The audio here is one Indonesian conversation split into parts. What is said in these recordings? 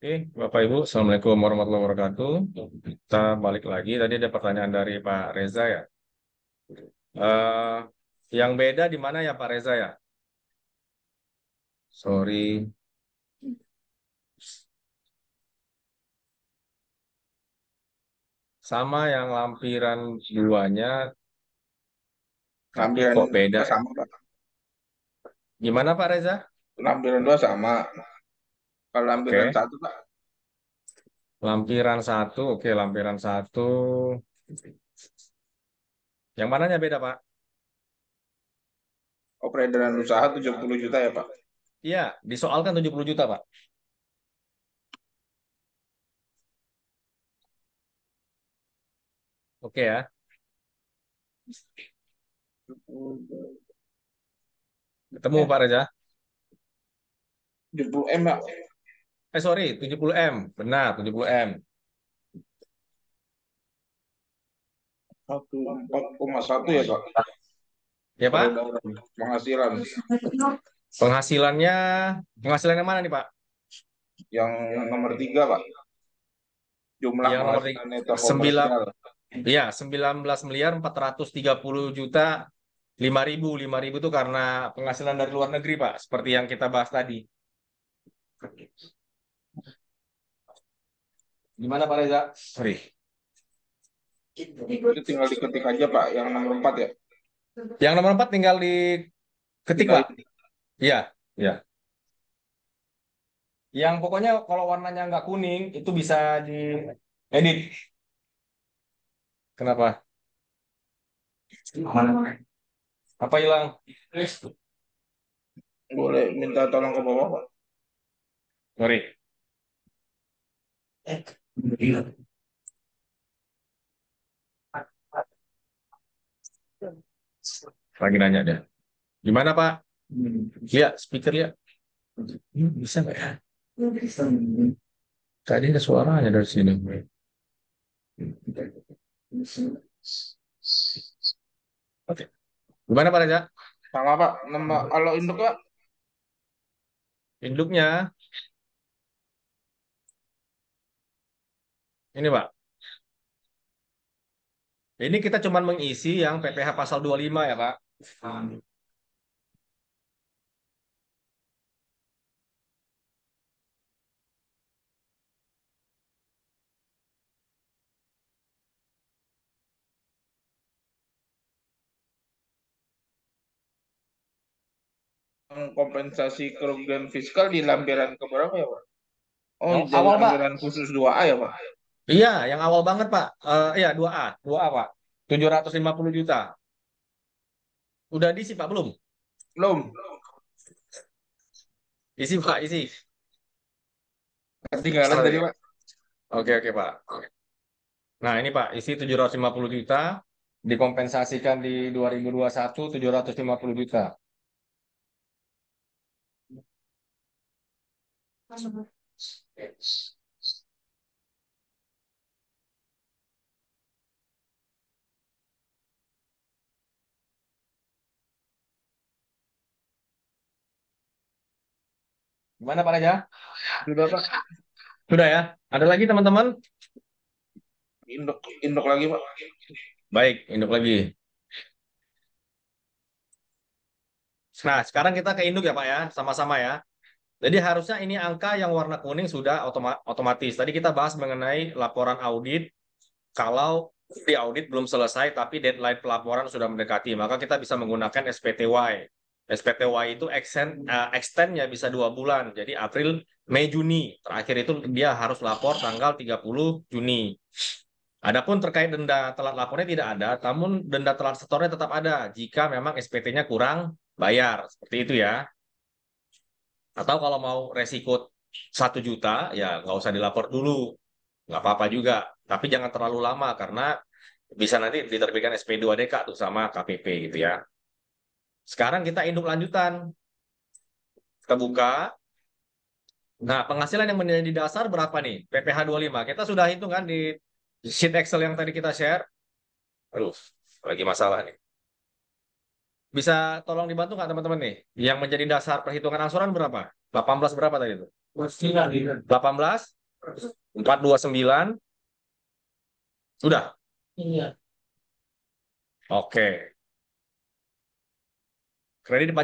Oke, Bapak Ibu, Assalamualaikum warahmatullahi wabarakatuh. Kita balik lagi. Tadi ada pertanyaan dari Pak Reza ya. Eh, yang beda di mana ya Pak Reza ya? Sorry, sama yang lampiran duanya, tapi Lampiran kok beda dua ya? sama, Pak. Gimana Pak Reza? Lampiran dua sama. Kalau lampiran Oke, satu, Pak, lampiran satu. Oke, lampiran satu. Yang mananya beda Pak? oh, peredaran usaha 70 juta ya, Pak. Iya, disoalkan 70 juta Pak. Oke ya, ketemu Eh, Pak Reza. 70 M, Pak. Sorry, 70 M. Benar, 70 M. 14,1 ya, Pak. Ya Pak? Peredaran penghasilan. Penghasilannya, penghasilannya mana nih Pak? Yang nomor tiga, Pak. Jumlah Yang nomor penghasilan neto 9, komersial. ya 19 miliar 430 juta 5.000 itu karena penghasilan dari luar negeri Pak, seperti yang kita bahas tadi. Gimana Pak Reza? Sorry. Itu tinggal diketik aja, Pak. Yang nomor 4 ya. Yang nomor 4 tinggal diketik Pak. Dikali. Iya, iya. Yang pokoknya kalau warnanya nggak kuning itu bisa diedit. Kenapa? Apa hilang? Boleh minta tolong ke bawah, Pak. Sorry. Lagi nanya deh. Gimana Pak? Lihat, speaker lihat. Bisa nggak ya? Tadi ada suaranya dari sini. Oke. Gimana Pak Reza? Sama, Pak. Kalau induk, Pak. Induknya ini Pak. Ini kita cuma mengisi yang PPh pasal 25 ya Pak. Kompensasi kerugian fiskal di lampiran ke berapa ya, Pak? Oh, Yang di awal Pak. lampiran khusus 2A ya, Pak? Iya, yang awal banget Pak. Iya 2A, 2A Pak. 750 juta. Udah diisi Pak belum? Belum. Isi Pak, isi. Ketinggalan tadi, Sorry. Pak. Oke, oke Pak. Nah, ini Pak, isi 750 juta dikompensasikan di 2021 750 juta. Gimana Pak Raja? Sudah, Pak. Sudah ya? Ada lagi teman-teman? Induk, induk lagi, Pak. Baik, induk lagi. Nah, sekarang kita ke induk ya Pak ya, sama-sama ya. Jadi harusnya ini angka yang warna kuning sudah otomatis. Tadi kita bahas mengenai laporan audit. Kalau di audit belum selesai, tapi deadline pelaporan sudah mendekati, maka kita bisa menggunakan SPTY. SPTY itu extendnya bisa 2 bulan. Jadi April, Mei, Juni. Terakhir itu dia harus lapor tanggal 30 Juni. Adapun terkait denda telat lapornya tidak ada, namun denda telat setornya tetap ada jika memang SPT-nya kurang bayar. Seperti itu ya. Atau kalau mau resiko 1 juta, ya nggak usah dilapor dulu. Nggak apa-apa juga. Tapi jangan terlalu lama karena bisa nanti diterbitkan SP2DK tuh sama KPP gitu ya. Sekarang kita induk lanjutan. Kita buka. Nah, penghasilan yang menjadi dasar berapa nih? PPh 25. Kita sudah hitung kan di sheet Excel yang tadi kita share. Aduh, lagi masalah nih. Bisa tolong dibantu nggak teman-teman nih? Yang menjadi dasar perhitungan angsuran berapa? 18 berapa tadi itu? 18, 429, sudah. Iya. Oke. Kredit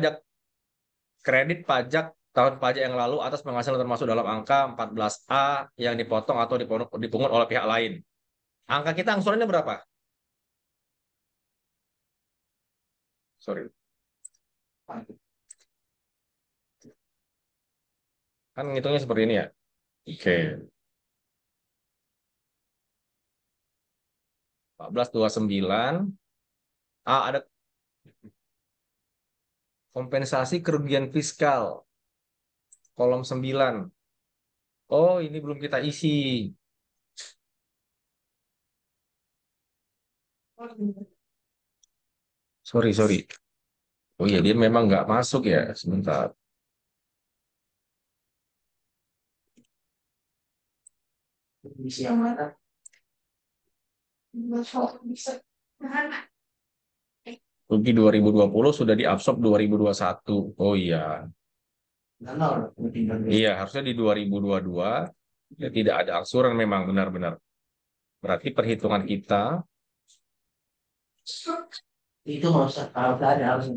pajak tahun pajak yang lalu atas penghasilan termasuk dalam angka 14A yang dipotong atau dipungut oleh pihak lain. Angka kita angsurannya berapa? Sorry. Kan ngitungnya seperti ini ya. Oke. 1429. Ada kompensasi kerugian fiskal. Kolom 9. Oh, ini belum kita isi. Sorry, sorry. Oh iya, dia memang nggak masuk ya. Sebentar. Bisa yang mana? Rugi 2020 sudah diabsorb 2021. Oh iya. Iya, harusnya di 2022 ya tidak ada angsuran memang benar-benar. Berarti perhitungan kita Itu nggak usah kalau ada harus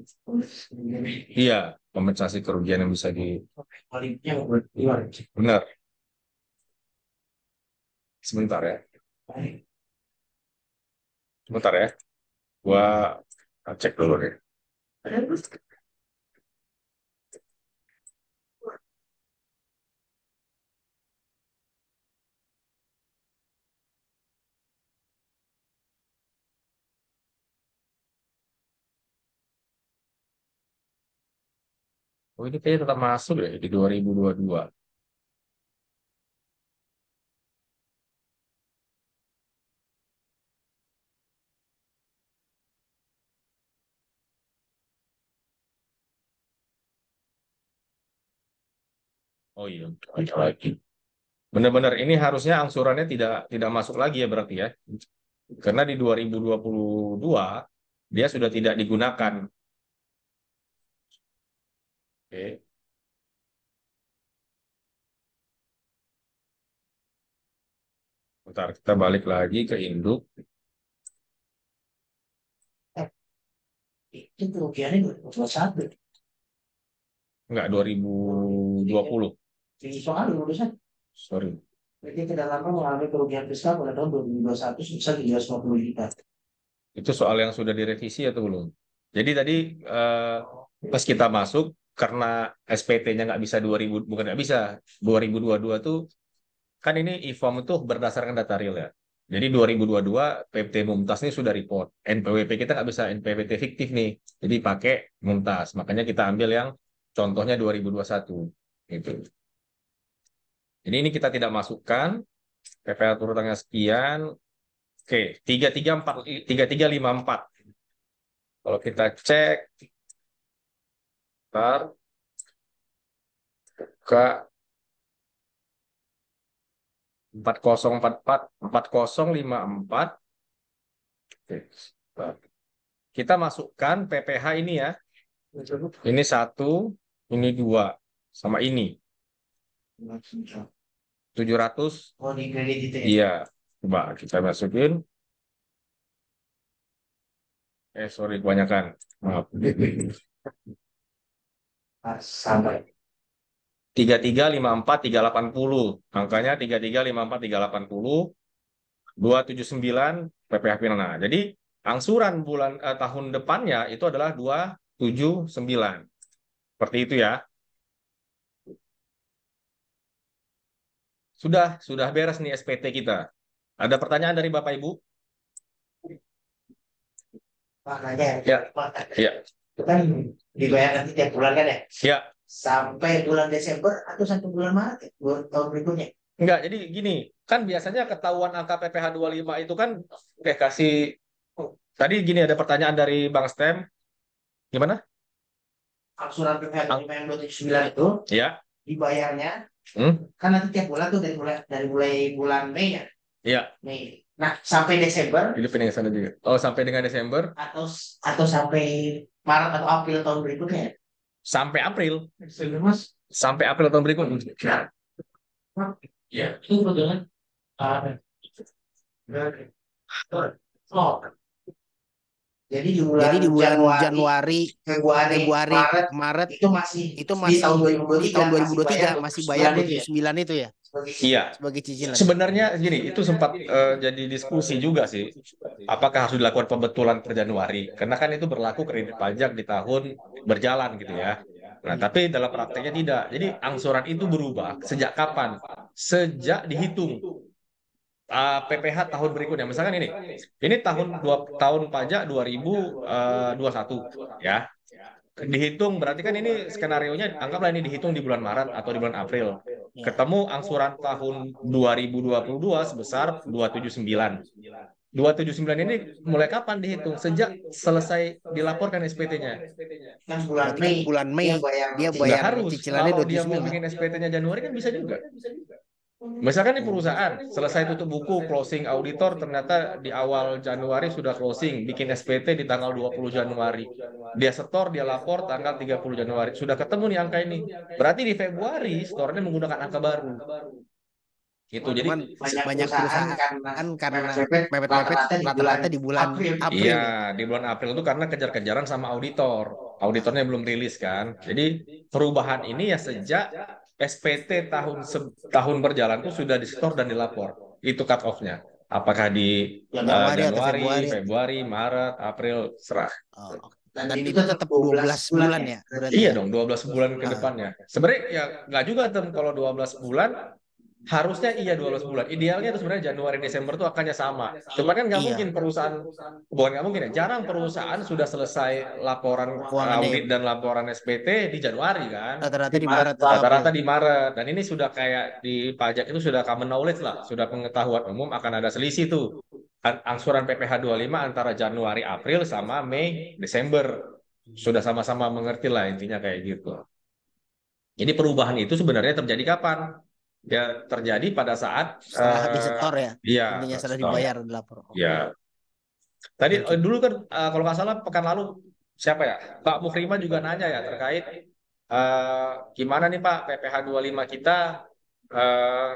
iya kompensasi kerugian yang bisa di kualitasnya benar. Sebentar ya. Sebentar ya. Gua cek dulu deh. Oh ini kayaknya tetap masuk ya di 2022. Oh iya, ada lagi. Benar-benar ini harusnya angsurannya tidak masuk lagi ya berarti ya. Karena di 2022 dia sudah tidak digunakan. Oke. Bentar, kita balik lagi ke induk. itu kerugiannya 2021. Enggak, 2020. Jadi soal lulusan Sorry. berarti tidak lama mengalami kerugian fiskal pada tahun 2021 sebesar 350 juta. Itu soal yang sudah direvisi atau belum? Jadi tadi pas kita masuk, karena SPT-nya nggak bisa 2000, bukan nggak bisa, 2022 tuh, kan ini IFOM itu berdasarkan data real ya. Jadi 2022 PPT Mumtaz ini sudah report. NPWP kita nggak bisa NPWP fiktif nih. Jadi pakai Mumtaz. Makanya kita ambil yang contohnya 2021. Gitu. Jadi ini kita tidak masukkan. PPh turutannya sekian. Oke, 3354. Kalau kita cek, ntar ke 4044, 4054. Oke, sebentar. Kita masukkan PPh ini ya. Ini 1, ini 2, sama ini. 700. Oh di kredit itu ya. Iya. Coba kita masukin. Sorry, kebanyakan. Maaf. Sampai 3354 380. Angkanya 3354 380. 279 PPh final. Nah, jadi angsuran bulan tahun depannya itu adalah 279. Seperti itu ya. Sudah beres nih SPT kita. Ada pertanyaan dari Bapak Ibu? maknanya Ya. Pak, Ya. itu kan dibayar nanti tiap bulan kan ya? Ya. Sampai bulan Desember atau sampai bulan Maret ya? Bulan tahun berikutnya. Enggak, jadi gini, kan biasanya ketahuan angka PPh 25 itu kan kasih tadi gini ada pertanyaan dari Bang Stem. Gimana? Angsuran PPh 25 yang 279 itu Ya. dibayarnya Hmm? kan nanti tiap bulan tuh dari mulai bulan Mei ya. Iya. Mei. Nah, sampai Desember Jadi pindah ke sana juga. Oh, sampai dengan Desember? atau sampai Maret atau April tahun berikutnya ya? Sampai April. Mas, Sampai April tahun berikutnya. Ya, itu kebetulan. Oh, jadi di Jadi bulan di bulan Januari, Januari, Februari, Februari, Maret Maret itu masih itu di masih tahun di tahun 2023 masih bayar 2023 masih bayar 29 itu ya 29 itu ya sebagai Iya, sebagai cicilan. sebenarnya gini, itu sempat jadi diskusi juga sih. Apakah harus dilakukan pembetulan per Januari? Karena kan itu berlaku kredit pajak di tahun berjalan gitu ya. Nah, Iya. tapi dalam prakteknya tidak. Jadi angsuran itu berubah sejak kapan? Sejak dihitung PPh tahun berikutnya. Misalkan ini tahun pajak 2021 ya. Dihitung berarti kan ini skenarionya anggaplah ini dihitung di bulan Maret atau di bulan April. Ya. Ketemu angsuran tahun 2022 sebesar 279. 279 ini mulai kapan dihitung? Sejak selesai dilaporkan SPT-nya. kan bulan Berarti kan Mei bulan Mei dia bayar dia Nggak bayar harus. cicilannya Kalau dia mau 279. bikin SPT-nya Januari kan bisa juga. Misalkan di Oh. perusahaan selesai tutup buku closing auditor ternyata di awal Januari sudah closing bikin SPT di tanggal 20 Januari. Dia setor, dia lapor tanggal 30 Januari. Sudah ketemu nih angka ini. Berarti di Februari store-nya menggunakan angka baru. Gitu. Jadi Cuman banyak banyak perusahaan karena perusahaan karena mepet-mepet mepet-mepet rata-rata di bulan rata-rata di bulan April. April iya, ya. di bulan April itu karena kejar-kejaran sama auditor. Auditornya belum rilis kan. Jadi perubahan ini ya sejak SPT tahun berjalan tuh sudah di-store dan dilapor. Itu cut off-nya. Apakah di Januari atau Januari, Februari. Februari, Maret, April, serah. Oh, oke. Dan Dan itu itu tetap tetap 12 12 bulan bulan ya ya berarti berarti Iya ya. dong, 12 bulan ke Ah, depannya. Sebenarnya ya nggak juga tem kalau 12 bulan harusnya iya 12 bulan. Idealnya itu sebenarnya Januari Desember tuh akannya sama. Cuma kan nggak mungkin iya, perusahaan, bukan nggak mungkin ya, jarang perusahaan sudah selesai laporan keuangannya ya. audit dan laporan SPT di Januari kan. Rata-rata di di Maret Maret atau atau April. April. Rata-rata di Maret. Dan ini sudah kayak di pajak itu sudah common knowledge lah, sudah pengetahuan umum akan ada selisih tuh. Angsuran PPh 25 antara Januari April sama Mei Desember. Sudah sama-sama mengerti lah intinya kayak gitu. Jadi perubahan itu sebenarnya terjadi kapan? Ya terjadi pada saat Setelah disetor ya. iya Intinya setelah stop. dibayar dilapor. Ya tadi Thank you. dulu kan kalau nggak salah pekan lalu siapa ya Pak Mukrima juga nanya ya terkait gimana nih Pak PPh 25 kita eh,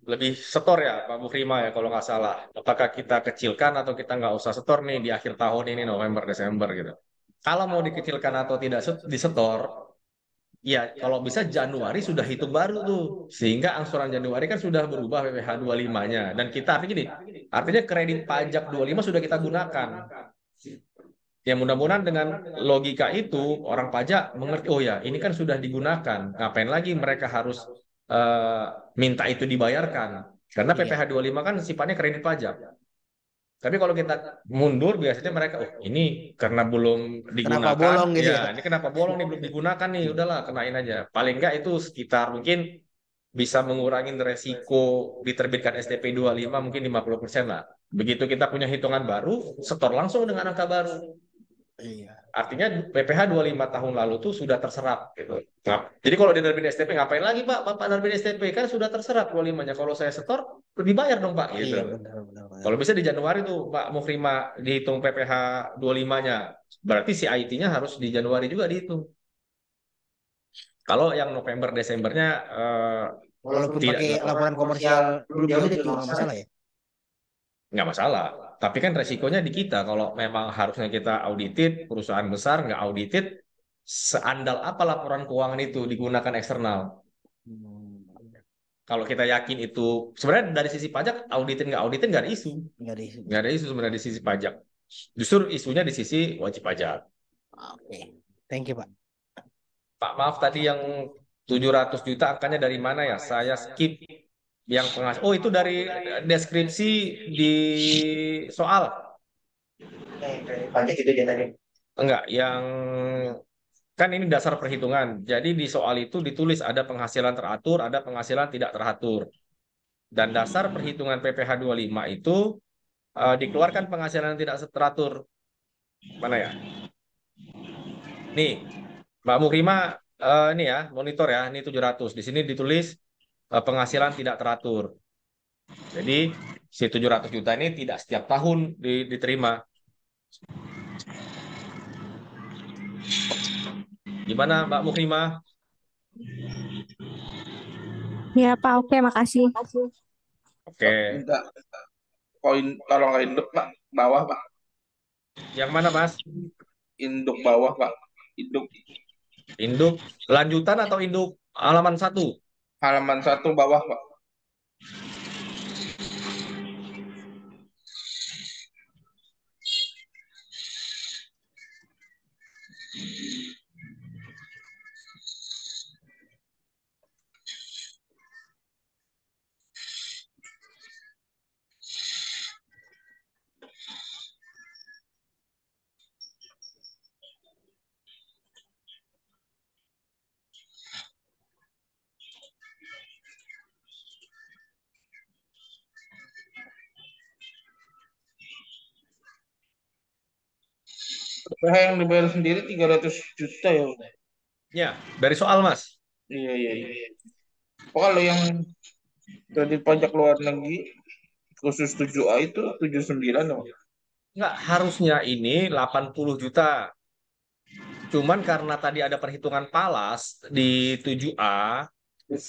lebih setor ya Pak Mukrima ya kalau nggak salah. Apakah kita kecilkan atau kita nggak usah setor nih di akhir tahun ini November Desember gitu. Kalau mau dikecilkan atau tidak disetor, ya, kalau bisa Januari sudah hitung baru tuh. Sehingga angsuran Januari kan sudah berubah PPh 25-nya. Dan kita artinya gini, artinya kredit pajak 25 sudah kita gunakan. Ya mudah-mudahan dengan logika itu orang pajak mengerti, oh ya ini kan sudah digunakan. Ngapain lagi mereka harus eh, minta itu dibayarkan. Karena PPh Iya. 25 kan sifatnya kredit pajak. Tapi kalau kita mundur biasanya mereka, oh ini karena belum Kenapa digunakan, bolong gitu ya ya? ini kenapa bolong nih belum digunakan nih, udahlah kenain aja. Paling enggak itu sekitar mungkin bisa mengurangi resiko diterbitkan STP 25 mungkin 50% lah. Begitu kita punya hitungan baru, setor langsung dengan angka baru. Iya. Artinya PPh 25 tahun lalu tuh sudah terserap gitu. Nah, jadi kalau diterbit STP ngapain lagi Pak? Bapak nerbit STP kan sudah terserap 25-nya. Kalau saya setor dibayar dong Pak gitu. Iya benar benar benar. Kalau bisa di Januari tuh Pak Mufrima dihitung PPh 25-nya. Berarti si IT-nya harus di Januari juga dihitung. Kalau yang November Desembernya Walaupun tidak pakai dilakukan, laporan komersial belum diaudit juga nggak masalah ya. nggak masalah. Tapi kan resikonya di kita. Kalau memang harusnya kita audited, perusahaan besar nggak audited, seandal apa laporan keuangan itu digunakan eksternal. Hmm, Kalau kita yakin itu, sebenarnya dari sisi pajak, auditin nggak ada isu. nggak ada isu. Nggak ada isu sebenarnya di sisi pajak. Justru isunya di sisi wajib pajak. Oke. Thank you Pak. Pak, maaf tadi yang 700 juta angkanya dari mana ya? Saya skip yang Oh, itu dari deskripsi di soal. Pajak itu dia tadi. Enggak, yang kan ini dasar perhitungan. Jadi di soal itu ditulis ada penghasilan teratur, ada penghasilan tidak teratur. Dan dasar perhitungan PPh 25 itu dikeluarkan penghasilan tidak teratur. Mana ya? Nih, Mbak Mukrima ini ya, monitor ya, ini 700. Di sini ditulis penghasilan tidak teratur. Jadi si 700 juta ini tidak setiap tahun diterima. Gimana Mbak Mukrima? Ya, Pak. Oke, makasih. Pak, Oke. minta koin kalau nggak induk Pak, bawah Pak, Yang mana, Mas? induk bawah Pak, induk Induk lanjutan atau induk halaman satu? halaman satu bawah Pak. PH yang dibayar sendiri 300 juta ya Pak. Ya, dari soal, Mas. Iya iya iya. Oh, kalau yang kredit pajak luar negeri khusus 7A itu 79 ya Pak. Enggak, harusnya ini 80 juta. Cuman karena tadi ada perhitungan palas di 7A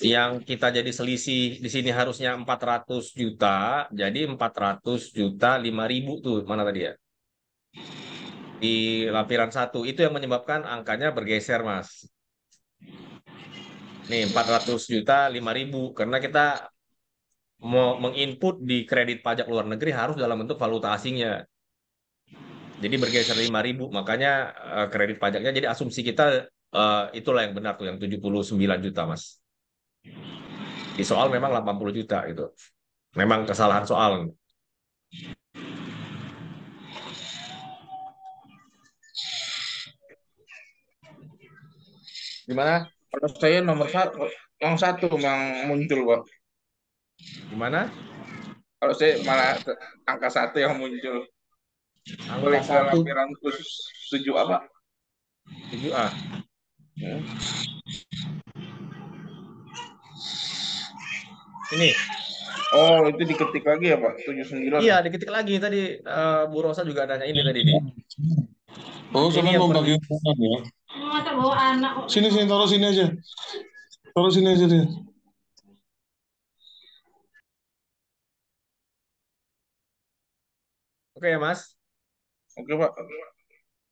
yang kita jadi selisih di sini harusnya 400 juta, jadi 400 juta 5.000 tuh mana tadi ya? Di lampiran satu itu yang menyebabkan angkanya bergeser, Mas. Nih 400 juta 5.000 karena kita mau menginput di kredit pajak luar negeri harus dalam bentuk valuta asingnya. Jadi bergeser 5.000 makanya kredit pajaknya jadi asumsi kita itulah yang benar tuh yang 79 juta, Mas. Di soal memang 80 juta gitu. Memang kesalahan soal. Gimana? Kalau saya nomor satu, yang satu yang muncul Pak. Gimana? Kalau saya malah angka satu yang muncul. Angka Boleh ke satu lampiran khusus 7 apa? 7A. Hmm. Ini. Oh, itu diketik lagi ya Pak, 79 Iya, ya? diketik lagi tadi Bu Rosa juga nanya ini tadi nih. Oh, Ini sampai yang mau perlu. bagi hubungan ya? Sini, sini, taruh sini aja. Taruh sini aja dia. Oke ya, Mas. Oke Pak.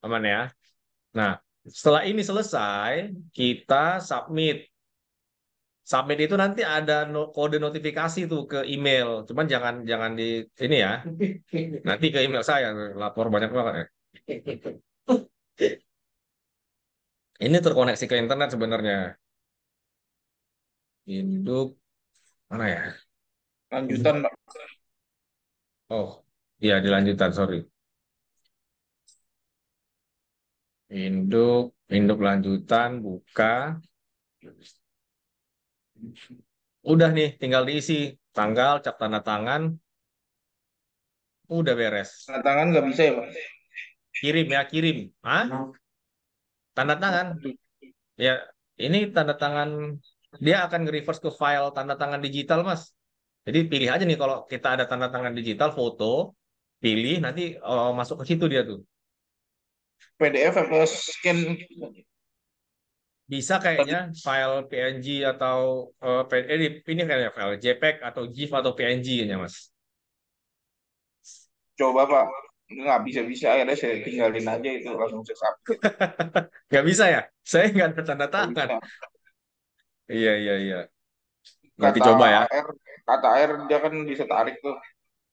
Aman ya. Nah, setelah ini selesai, kita submit. Submit itu nanti ada kode notifikasi tuh ke email. Cuman jangan jangan di ini ya. Nanti ke email saya lapor banyak banget ya. Ini terkoneksi ke internet sebenarnya. Induk mana ya? Lanjutan Pak. Oh, iya dilanjutan, sorry. Induk lanjutan buka. Udah nih, tinggal diisi tanggal, cap tanda tangan, udah beres. Tanda tangan nggak bisa ya Pak? Kirim ya, kirim. Hah? Tanda tangan. Ya, ini tanda tangan dia akan nge-reverse ke file tanda tangan digital, Mas. Jadi pilih aja nih kalau kita ada tanda tangan digital foto, pilih nanti masuk ke situ dia tuh. PDF atau scan Bisa kayaknya file PNG atau ini kayaknya file JPEG atau GIF atau PNG-nya, Mas. coba Pak. Nggak bisa-bisa akhirnya saya tinggalin aja itu langsung saya submit. Nggak bisa ya? Saya nggak ada tanda Nggak tangan. bisa. Iya, iya, iya. Nanti Kata coba ya. AR, kata AR dia kan bisa tarik tuh.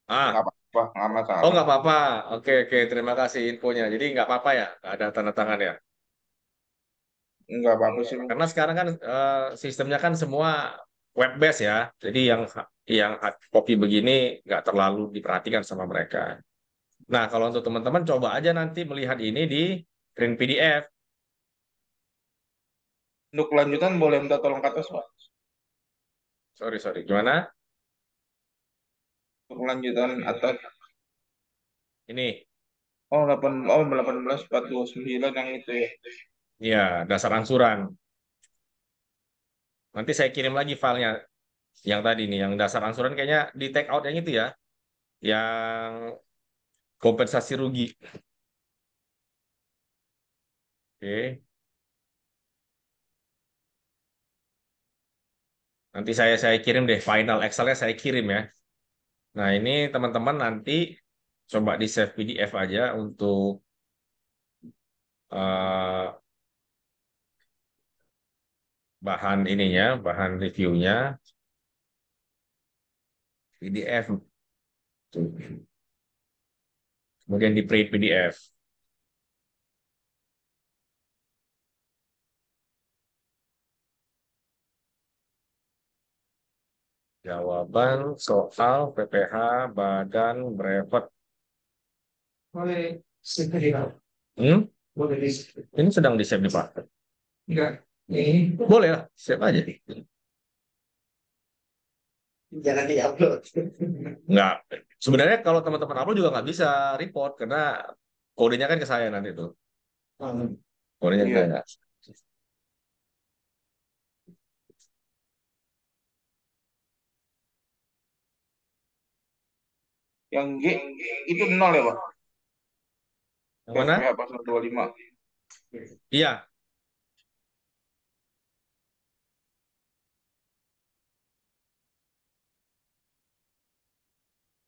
Ah, Nggak apa-apa, nggak oh masalah. nggak apa-apa. Oke, oke. Terima kasih infonya. Jadi nggak apa-apa ya, nggak ada tanda tangan ya. Nggak apa-apa sih. Karena sekarang kan sistemnya kan semua web based ya. Jadi yang hard copy begini nggak terlalu diperhatikan sama mereka. Nah, kalau untuk teman-teman coba aja nanti melihat ini di print PDF. Untuk lanjutan boleh minta tolong ke atas Pak. Sorry, sorry. Gimana? Untuk lanjutan atas. Ini, Oh, 18 429 yang itu ya. ya dasar angsuran. Nanti saya kirim lagi filenya yang tadi nih, yang dasar angsuran kayaknya di take out yang itu ya, yang kompensasi rugi. Oke. Nanti saya kirim deh final Excel-nya saya kirim ya. Nah, ini teman-teman nanti coba di save PDF aja untuk eh, bahan ininya, bahan reviewnya, PDF. Tuh. Kemudian di print PDF. Jawaban soal PPH Badan Brevet. Boleh segera. Hmm? Boleh di Ini sedang di save nih Pak. enggak. Ini Boleh lah, save aja. jangan diupload. Nggak. Sebenarnya kalau teman-teman upload juga nggak bisa report karena kodenya kan ke saya nanti tuh. Kodenya ke Iya. saya. Yang G itu 0 ya, Pak? Yang mana? PPH pasal 25. Iya,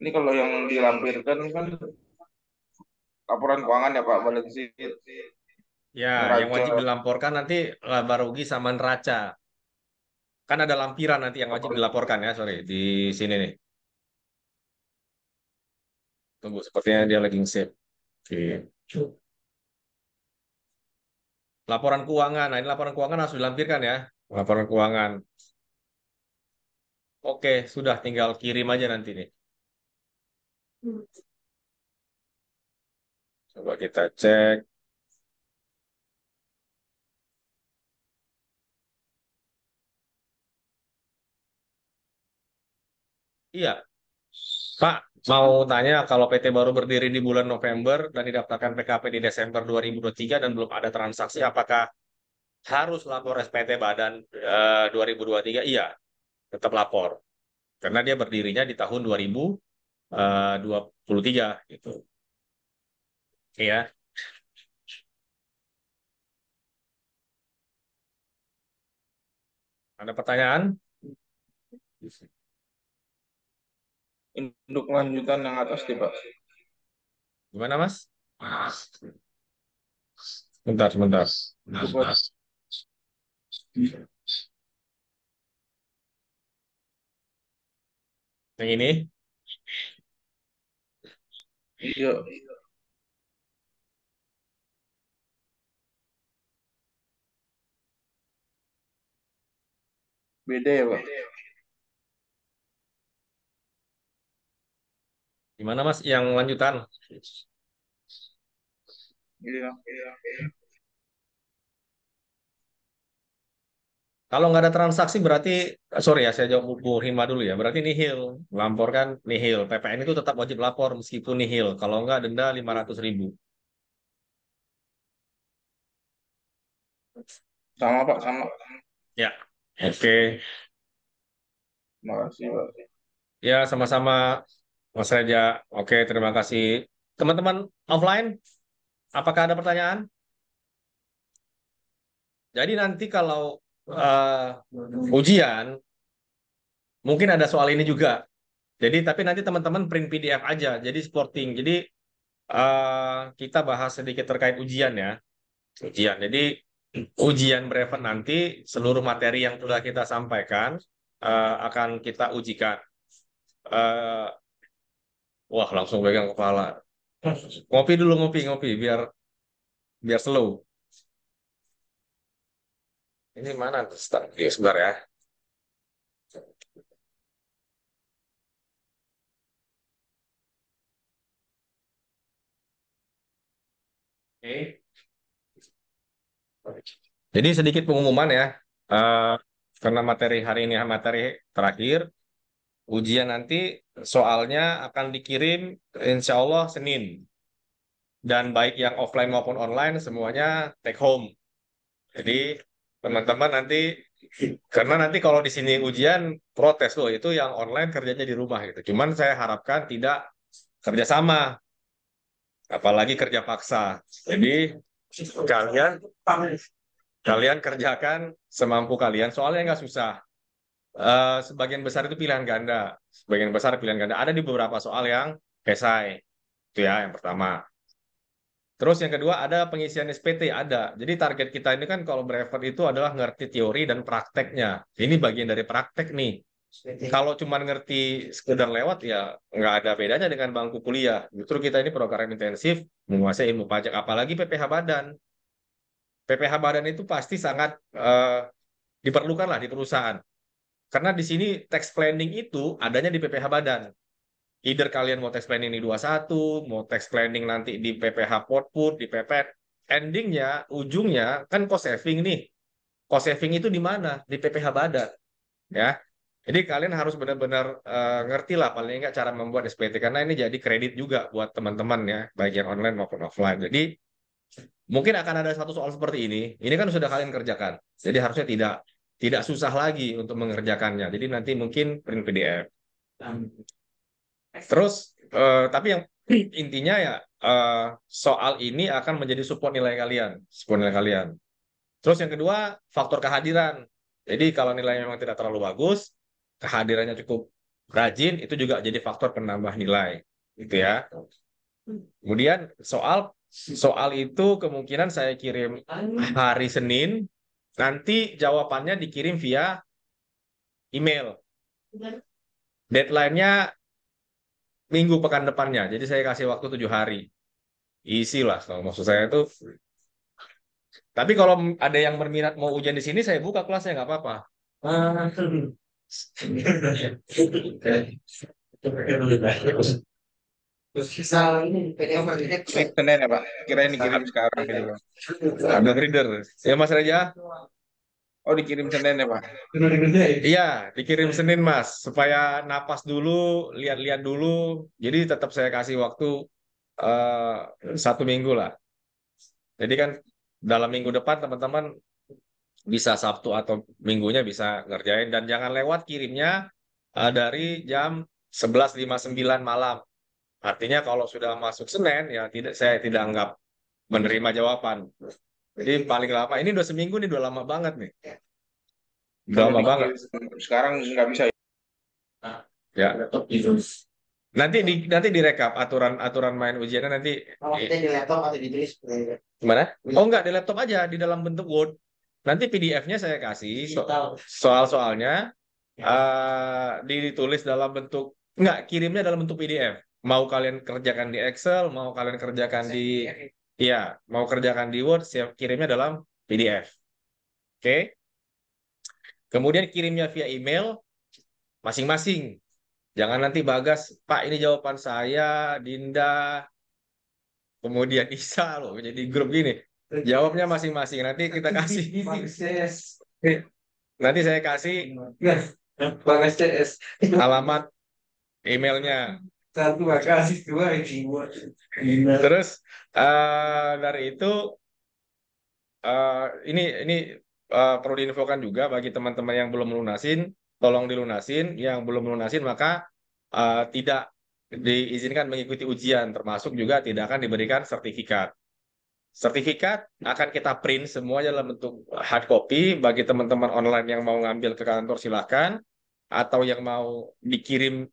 Ini kalau yang dilampirkan kan laporan keuangan ya, Pak, balance sheet, ya, yang neraca. wajib dilaporkan nanti laba rugi sama neraca. Kan ada lampiran nanti yang wajib dilaporkan ya, sorry, di sini nih. Tunggu, sepertinya dia lagi save. Oke. Laporan keuangan, nah ini laporan keuangan harus dilampirkan ya. Laporan keuangan. Oke, sudah tinggal kirim aja nanti nih. Coba kita cek. Iya, Pak, mau tanya kalau PT baru berdiri di bulan November dan didaftarkan PKP di Desember 2023 dan belum ada transaksi, apakah harus lapor SPT Badan 2023? Iya, tetap lapor. Karena dia berdirinya di tahun 2023 gitu. Iya, ada pertanyaan? Induk lanjutan yang atas nih, Pak. Gimana, Mas? Sebentar, sebentar. Induk Yang ini? iya, beda ya, Pak. Gimana, Mas? Yang lanjutan? Iya. Kalau nggak ada transaksi berarti, sorry ya, saya jawab Bu Hima dulu ya. Berarti nihil. Laporkan nihil. PPN itu tetap wajib lapor meskipun nihil. Kalau nggak denda 500.000. Sama, Pak, sama. Ya, oke. Terima kasih, Pak. Ya, sama-sama Mas Reja. Oke, terima kasih. Teman-teman offline, apakah ada pertanyaan? Jadi nanti kalau ujian, mungkin ada soal ini juga. Jadi, tapi nanti teman-teman print PDF aja. Jadi sporting. Jadi kita bahas sedikit terkait ujian ya. Ujian. Jadi ujian brevet nanti seluruh materi yang sudah kita sampaikan akan kita ujikan. Eh, wah, langsung pegang kepala. Ngopi dulu, ngopi, ngopi, biar biar slow. Ini mana? Start. Ya, sebentar ya. Oke. Jadi sedikit pengumuman ya. Eh, karena materi hari ini materi terakhir, ujian nanti soalnya akan dikirim insya Allah Senin. Dan baik yang offline maupun online semuanya take home. Jadi teman-teman nanti karena nanti kalau di sini ujian protes loh itu yang online kerjanya di rumah gitu. Cuman saya harapkan tidak kerjasama, apalagi kerja paksa. Jadi kalian kalian kerjakan semampu kalian. Soalnya nggak susah. sebagian besar itu pilihan ganda. Sebagian besar pilihan ganda. Ada di beberapa soal yang esai. Itu ya yang pertama. Terus yang kedua ada pengisian SPT, ada. Jadi target kita ini kan kalau Brevet itu adalah ngerti teori dan prakteknya. Ini bagian dari praktek nih. Kalau cuma ngerti sekedar lewat ya nggak ada bedanya dengan bangku kuliah. Justru kita ini program intensif menguasai ilmu pajak, apalagi PPh Badan. PPh Badan itu pasti sangat diperlukan lah di perusahaan. Karena di sini tax planning itu adanya di PPh Badan. Either kalian mau tax planning di 21, mau tax planning nanti di PPh Portput, di PPet. Endingnya, ujungnya kan cost saving nih. Cost saving itu di mana? Di PPh Badan. Ya. Jadi kalian harus benar-benar ngerti lah paling nggak cara membuat SPT. Karena ini jadi kredit juga buat teman-teman ya, baik yang online maupun offline. Jadi mungkin akan ada satu soal seperti ini. Ini kan sudah kalian kerjakan. Jadi harusnya tidak susah lagi untuk mengerjakannya. Jadi nanti mungkin print PDF. Terus, tapi yang intinya ya soal ini akan menjadi support nilai kalian, support nilai kalian. Terus yang kedua faktor kehadiran. Jadi kalau nilainya memang tidak terlalu bagus, kehadirannya cukup rajin, itu juga jadi faktor penambah nilai, gitu ya. Kemudian soal itu kemungkinan saya kirim hari Senin, nanti jawabannya dikirim via email. Deadline-nya minggu pekan depannya. Jadi saya kasih waktu 7 hari. Isi lah kalau maksud saya itu. Tapi kalau ada yang berminat mau ujian di sini, saya buka kelasnya nggak apa-apa. Ini PDF Senin ya Pak. Kirain dikirim sekarang gitu. Ambil reader. Ya Mas Reja? Oh dikirim Senin ya Pak. Iya, dikirim Senin Mas. Supaya napas dulu, lihat-lihat dulu. Jadi tetap saya kasih waktu 1 minggu lah. Jadi kan dalam minggu depan teman-teman bisa Sabtu atau minggunya bisa ngerjain. Dan jangan lewat kirimnya dari jam 11.59 malam. Artinya kalau sudah masuk Senin, ya saya tidak anggap menerima jawaban. Jadi paling lama, ini udah seminggu nih, udah lama banget nih. Udah lama banget. Sekarang nggak bisa. Ya. Nanti direkap aturan main ujiannya nanti. Kalau kita di laptop atau ditulis Gimana? Oh enggak, di laptop aja, di dalam bentuk Word. Nanti PDF-nya saya kasih soal-soalnya ditulis dalam bentuk, enggak, kirimnya dalam bentuk PDF. Mau kalian kerjakan di Excel, mau kalian kerjakan di, iya, mau kerjakan di Word, kirimnya dalam PDF. Oke? Kemudian kirimnya via email masing-masing. Jangan nanti Bagas, Pak ini jawaban saya, Dinda, kemudian Isa loh, jadi grup gini. Jawabnya masing-masing. Nanti kita kasih. Nanti saya kasih alamat emailnya. Satu makasih, dua ini. Terus dari itu ini perlu diinfokan juga bagi teman-teman yang belum melunasin, tolong dilunasin. Yang belum melunasin maka tidak diizinkan mengikuti ujian, termasuk juga tidak akan diberikan sertifikat. Sertifikat akan kita print semuanya dalam bentuk hard copy. Bagi teman-teman online yang mau ngambil ke kantor silahkan, atau yang mau dikirim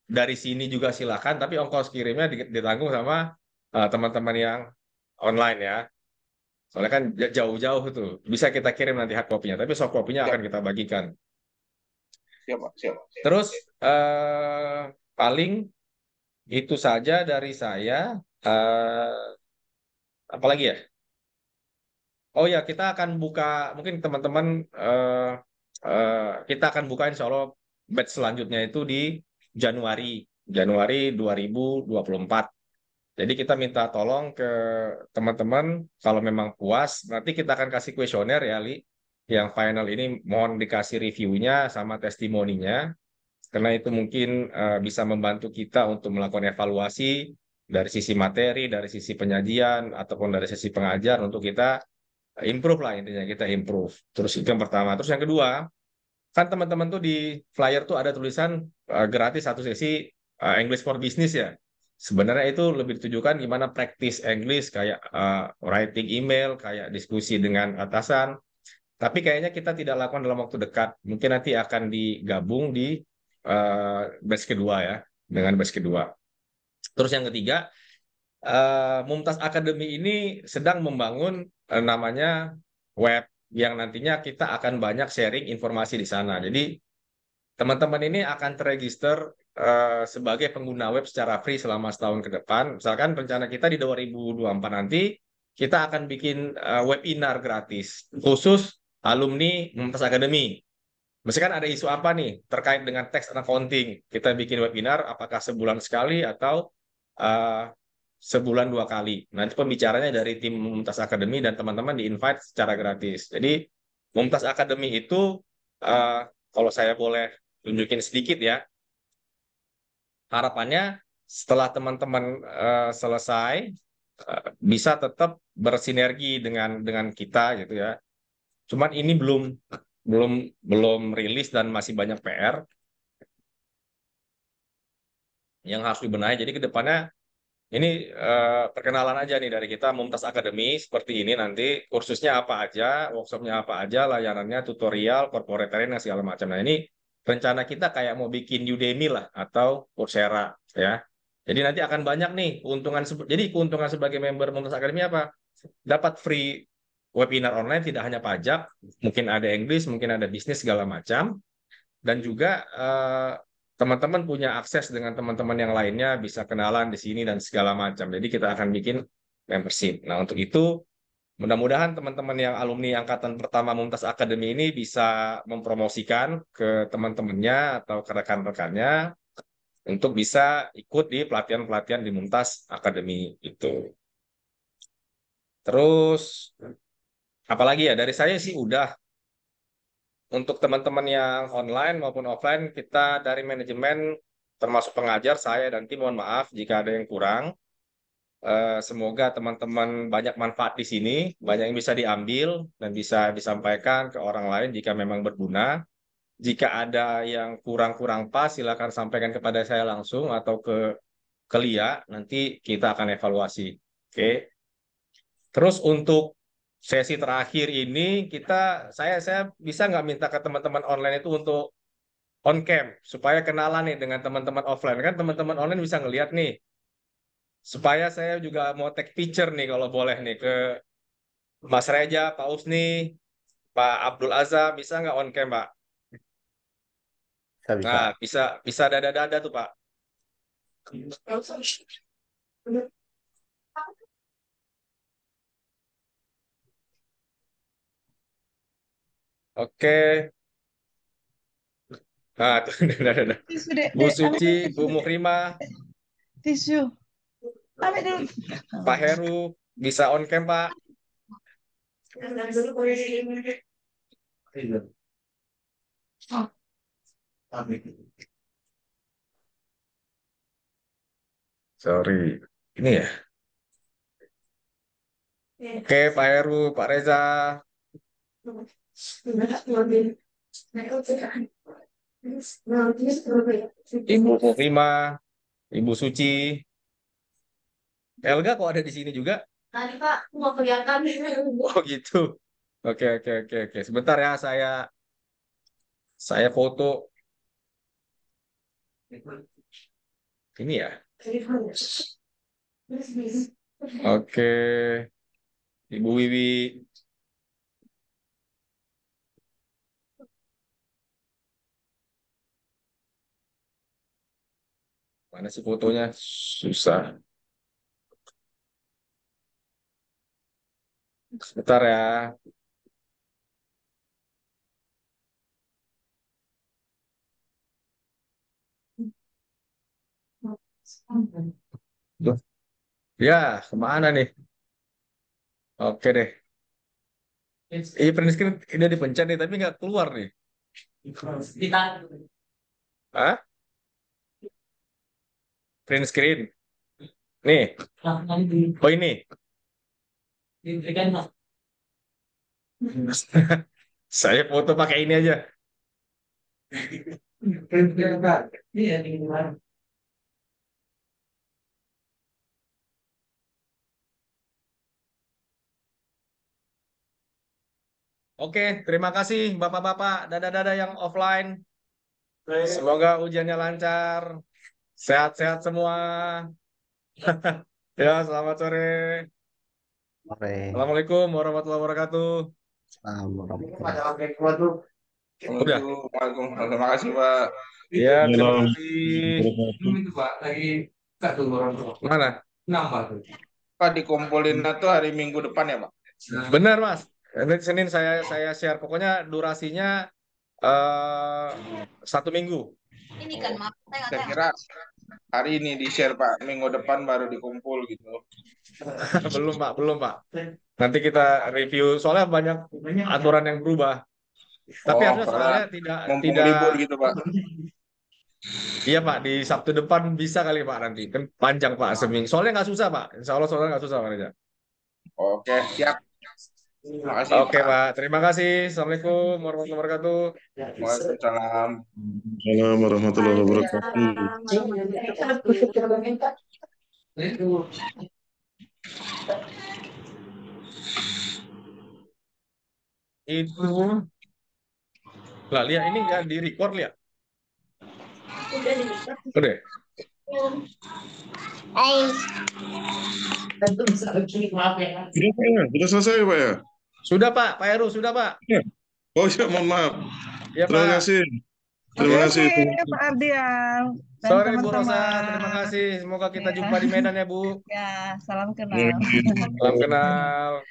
dari sini juga silahkan, tapi ongkos kirimnya ditanggung sama teman-teman yang online ya. Soalnya kan jauh-jauh tuh. Bisa kita kirim nanti hard copy-nya, tapi soft copy-nya akan kita bagikan. Siap Pak, siap. Terus paling itu saja dari saya. Apalagi ya? Oh ya, kita akan buka, mungkin teman-teman, kita akan buka insya Allah batch selanjutnya itu di Januari 2024. Jadi kita minta tolong ke teman-teman, kalau memang puas, nanti kita akan kasih kuesioner ya, Li. Yang final ini mohon dikasih reviewnya sama testimoninya, karena itu mungkin bisa membantu kita untuk melakukan evaluasi dari sisi materi, dari sisi penyajian, ataupun dari sisi pengajar untuk kita improve lah, intinya kita improve. Terus itu yang pertama. Terus yang kedua, kan teman-teman tuh di flyer tuh ada tulisan gratis satu sesi English for Business ya. Sebenarnya itu lebih ditujukan gimana praktis English, kayak writing email, kayak diskusi dengan atasan. Tapi kayaknya kita tidak lakukan dalam waktu dekat. Mungkin nanti akan digabung di batch kedua ya, dengan batch kedua. Terus yang ketiga, Mumtaz Academy ini sedang membangun namanya web yang nantinya kita akan banyak sharing informasi di sana. Jadi teman-teman ini akan terregister sebagai pengguna web secara free selama setahun ke depan. Misalkan rencana kita di 2024 nanti kita akan bikin webinar gratis khusus alumni Mumtaz Academy. Misalkan ada isu apa nih terkait dengan tax and accounting, kita bikin webinar apakah sebulan sekali atau uh, sebulan 2 kali. Nanti pembicaranya dari tim Mumtaz Academy dan teman-teman di-invite secara gratis. Jadi Mumtaz Academy itu uh, kalau saya boleh tunjukin sedikit ya, harapannya setelah teman-teman selesai bisa tetap bersinergi dengan kita gitu ya. Cuman ini belum belum rilis dan masih banyak PR yang harus dibenahi. Jadi ke depannya ini perkenalan aja nih dari kita Mumtaz Academy seperti ini nanti kursusnya apa aja, workshopnya apa aja, layanannya, tutorial, corporate training dan segala macam. Nah ini rencana kita kayak mau bikin Udemy lah atau Coursera ya. Jadi nanti akan banyak nih keuntungan. Jadi keuntungan sebagai member Mumtaz Academy apa? Dapat free webinar online, tidak hanya pajak, mungkin ada Inggris, mungkin ada bisnis segala macam, dan juga teman-teman punya akses dengan teman-teman yang lainnya, bisa kenalan di sini dan segala macam. Jadi kita akan bikin membership. Nah, untuk itu mudah-mudahan teman-teman yang alumni angkatan pertama Mumtaz Academy ini bisa mempromosikan ke teman-temannya atau ke rekan-rekannya untuk bisa ikut di pelatihan-pelatihan di Mumtaz Academy itu. Terus apalagi ya dari saya sih udah. Untuk teman-teman yang online maupun offline, kita dari manajemen termasuk pengajar, saya dan tim mohon maaf jika ada yang kurang. Semoga teman-teman banyak manfaat di sini, banyak yang bisa diambil dan bisa disampaikan ke orang lain jika memang berguna. Jika ada yang kurang-kurang pas, silakan sampaikan kepada saya langsung atau ke Lia, nanti kita akan evaluasi. Oke. Terus untuk sesi terakhir ini saya bisa nggak minta ke teman-teman online itu untuk on cam supaya kenalan nih dengan teman-teman offline kan teman-teman online bisa ngelihat nih supaya saya juga mau take picture nih kalau boleh nih ke Mas Reja, Pak Usni, Pak Abdul Azam bisa nggak on cam Pak? Bisa, bisa. Nah bisa bisa dada-dada tuh Pak. Oke. Nah tuh dada-dada. Tisu, Dek. Bu Dek, ambil Suci, dulu Bu tisu, Dek. Mukrima, Tisu. Ambil dulu. Pak Heru bisa on cam Pak. Sorry, ini ya. Oke, Pak Heru, Pak Reza. Ibu Rima, Ibu Suci, Elga kok ada di sini juga? Tadi Pak, aku mau kelihatan. Oh gitu. Oke oke oke oke. Sebentar ya saya foto ini ya. Oke, Ibu Wiwi. Mana sih fotonya? Susah. Sebentar ya. Loh, ya, kemana nih? Oke deh. Print screen udah dipencet nih, tapi nggak keluar nih. Hah? Print screen. Nih. Oh ini. Saya foto pakai ini aja. Oke, terima kasih Bapak-bapak, dadah-dadah yang offline. Semoga ujiannya lancar. Sehat-sehat semua. Ya, selamat sore. Sore. Assalamualaikum warahmatullahi wabarakatuh. Assalamualaikum. Udah. Waalaikumsalam. Terima kasih, Pak. Ya, terima Salam. kasih. Mana? Pak, dikumpulin tuh hari Minggu depan ya, Pak? Benar, Mas. Nanti Senin saya share. Pokoknya durasinya 1 minggu. Ini kan maaf, Saya kira hari ini di-share, Pak. Minggu depan baru dikumpul gitu. Belum, Pak. Belum, Pak. Nanti kita review. Soalnya banyak aturan yang berubah. Tapi harusnya pada soalnya tidak mumpung libur gitu, Pak. Iya, Pak, di Sabtu depan bisa kali, Pak, nanti. Kan panjang, Pak, seminggu. Soalnya nggak susah, Pak. Insya Allah soalnya nggak susah, Pak Reza. Oke, siap. Terima kasih, Oke, Pak. Pak. Terima kasih. Assalamualaikum warahmatullahi wabarakatuh. Waalaikumsalam. Salam warahmatullahi wabarakatuh. Itu. Lah, lihat ini nggak di record, lihat. udah nih. Udah. Maaf ya. Sudah, Pak ya? Sudah selesai, Pak ya? Sudah, Pak. Pak Heru, sudah, Pak. Oh iya, mohon maaf. Ya, Terima Pak. kasih. Terima kasih. Pak Ardian dan Sore, Bu teman-teman. Rosa. Terima kasih. Semoga kita Ya. jumpa di Medan ya, Bu. Ya, salam kenal. Terima kasih. Salam kenal.